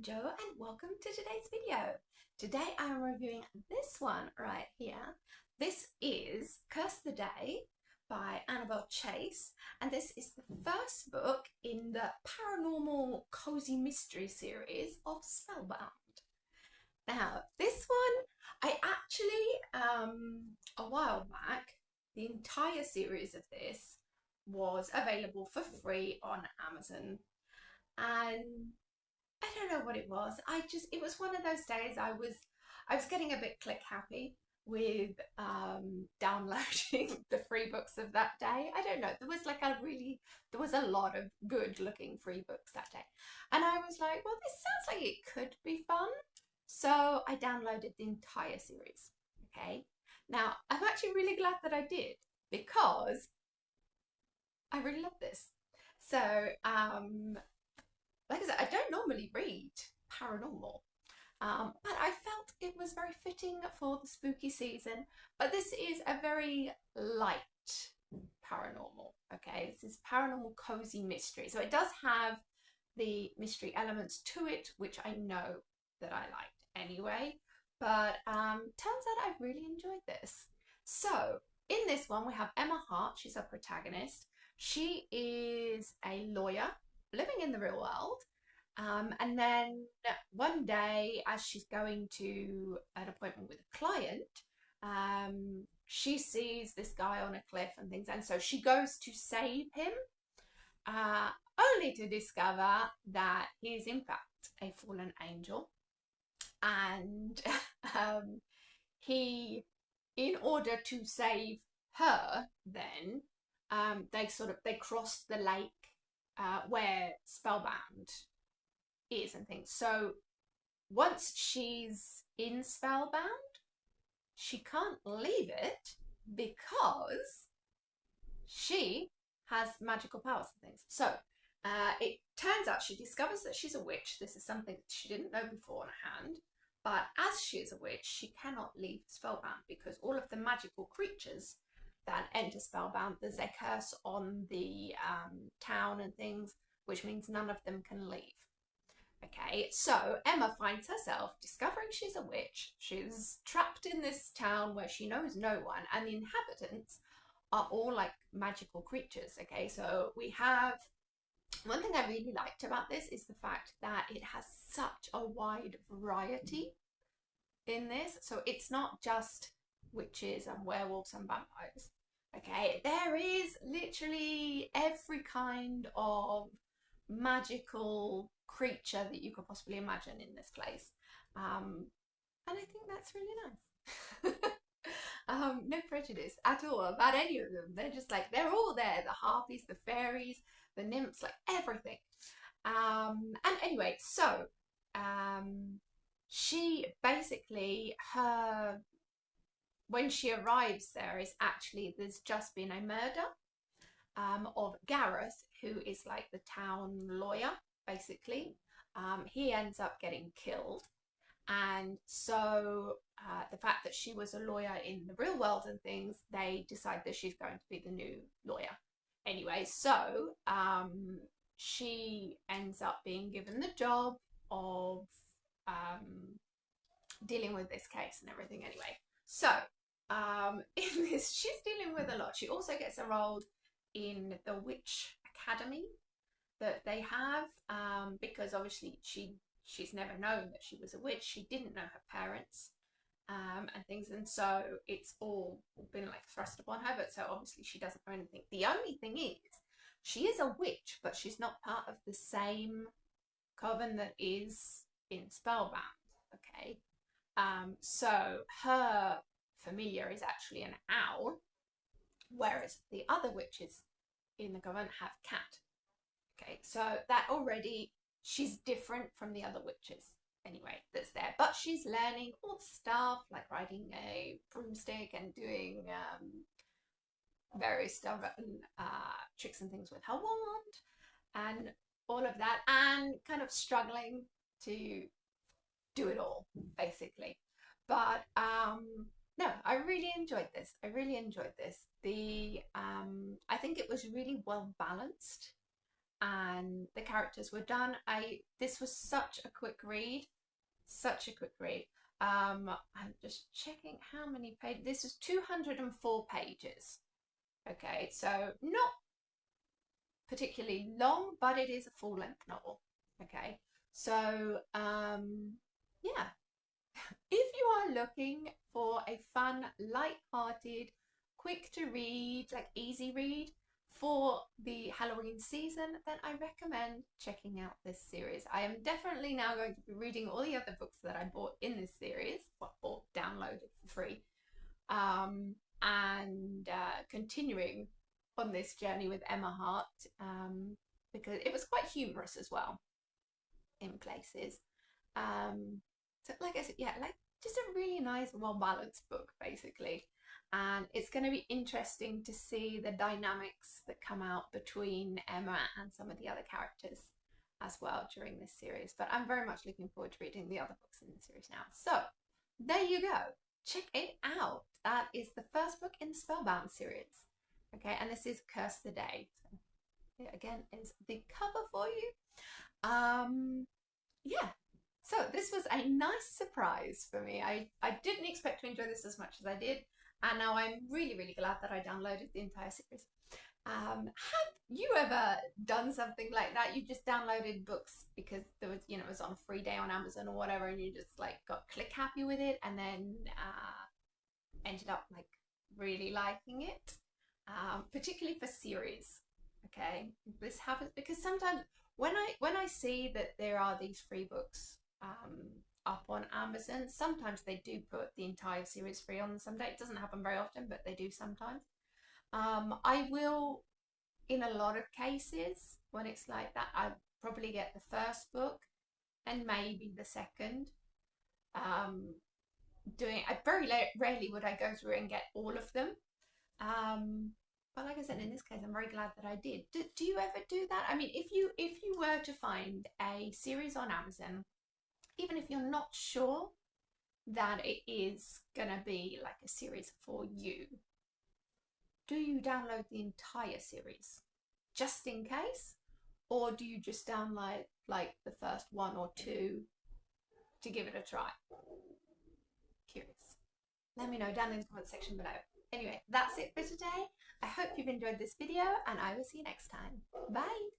I'm Jo and welcome to today's video. Today I'm reviewing this one right here. This is Curse the Day by Annabel Chase, and this is the first book in the paranormal cozy mystery series of Spellbound. Now this one I actually a while back, the entire series of this was available for free on Amazon, and I don't know what it was. It was one of those days I was getting a bit click happy with downloading the free books of that day. I don't know. There was a lot of good looking free books that day. And I was like, well, this sounds like it could be fun. So I downloaded the entire series. Okay. Now, I'm actually really glad that I did because I really love this. So, like I said, I don't normally read paranormal, but I felt it was very fitting for the spooky season. But this is a very light paranormal, okay? This is paranormal cozy mystery. So it does have the mystery elements to it, which I know that I liked anyway. But turns out I really enjoyed this. So in this one, we have Emma Hart. She's a protagonist. She is a lawyer living in the real world. And then one day, as she's going to an appointment with a client, she sees this guy on a cliff and things, and so she goes to save him, uh, only to discover that he is in fact a fallen angel, and he, in order to save her, then they cross the lake where Spellbound is and things. So once she's in Spellbound, she can't leave it because she has magical powers and things. So it turns out she discovers that she's a witch. This is something that she didn't know beforehand. But as she is a witch, she cannot leave Spellbound because all of the magical creatures that enter Spellbound, there's a curse on the town and things, which means none of them can leave. Okay, so Emma finds herself discovering she's a witch. She's trapped in this town where she knows no one, and the inhabitants are all like magical creatures. Okay, so we have one thing I really liked about this is the fact that it has such a wide variety in this. So it's not just witches and werewolves and vampires. Okay, there is literally every kind of magical creature that you could possibly imagine in this place. And I think that's really nice. No prejudice at all about any of them. They're just like, they're all there. The harpies, the fairies, the nymphs, like everything. And anyway, so she basically, when she arrives there is actually, there's just been a murder of Gareth, who is like the town lawyer, basically. He ends up getting killed. And so the fact that she was a lawyer in the real world and things, they decide that she's going to be the new lawyer. Anyway, so she ends up being given the job of dealing with this case and everything anyway. So in this, she's dealing with a lot. She also gets enrolled in the witch academy that they have, because obviously she's never known that she was a witch. She didn't know her parents and things, and so it's all been like thrust upon her, but so obviously she doesn't know anything. The only thing is she is a witch, but she's not part of the same coven that is in Spellbound. Okay, so her familiar is actually an owl, whereas the other witches in the coven have cat. Okay, so that already, she's different from the other witches anyway that's there, but she's learning all the stuff like riding a broomstick and doing various stuff and tricks and things with her wand and all of that, and kind of struggling to do it all basically. But no, I really enjoyed this. I really enjoyed this. I think it was really well balanced. and the characters were done. This was such a quick read, such a quick read. I'm just checking how many pages. This is 204 pages. Okay, so not particularly long, but it is a full-length novel. Okay, so yeah, if you are looking for a fun, light-hearted, quick to read, like easy read for the Halloween season, then I recommend checking out this series. I am definitely now going to be reading all the other books that I bought in this series, or downloaded for free, and continuing on this journey with Emma Hart, because it was quite humorous as well in places. So like I said, yeah, like just a really nice, well-balanced book, basically. And it's going to be interesting to see the dynamics that come out between Emma and some of the other characters as well during this series. But I'm very much looking forward to reading the other books in the series now. So there you go. Check it out. That is the first book in the Spellbound series. Okay, and this is Curse the Day. So here again is the cover for you. Yeah. So this was a nice surprise for me. I didn't expect to enjoy this as much as I did. And now I'm really, really glad that I downloaded the entire series. Have you ever done something like that? You just downloaded books because there was, it was on a free day on Amazon or whatever, and you just like got click happy with it, and then ended up like really liking it, particularly for series. Okay, this happens because sometimes when I see that there are these free books up on Amazon, sometimes they do put the entire series free on some day. It doesn't happen very often, but they do sometimes. I will, in a lot of cases, when it's like that, I probably get the first book and maybe the second. Very rarely would I go through and get all of them. But like I said, in this case, I'm very glad that I did. Do you ever do that? I mean, if you were to find a series on Amazon, even if you're not sure that it is gonna be like a series for you, do you download the entire series just in case, or do you just download like the first one or two to give it a try? Curious. Let me know down in the comment section below. Anyway, that's it for today. I hope you've enjoyed this video, and I will see you next time. Bye.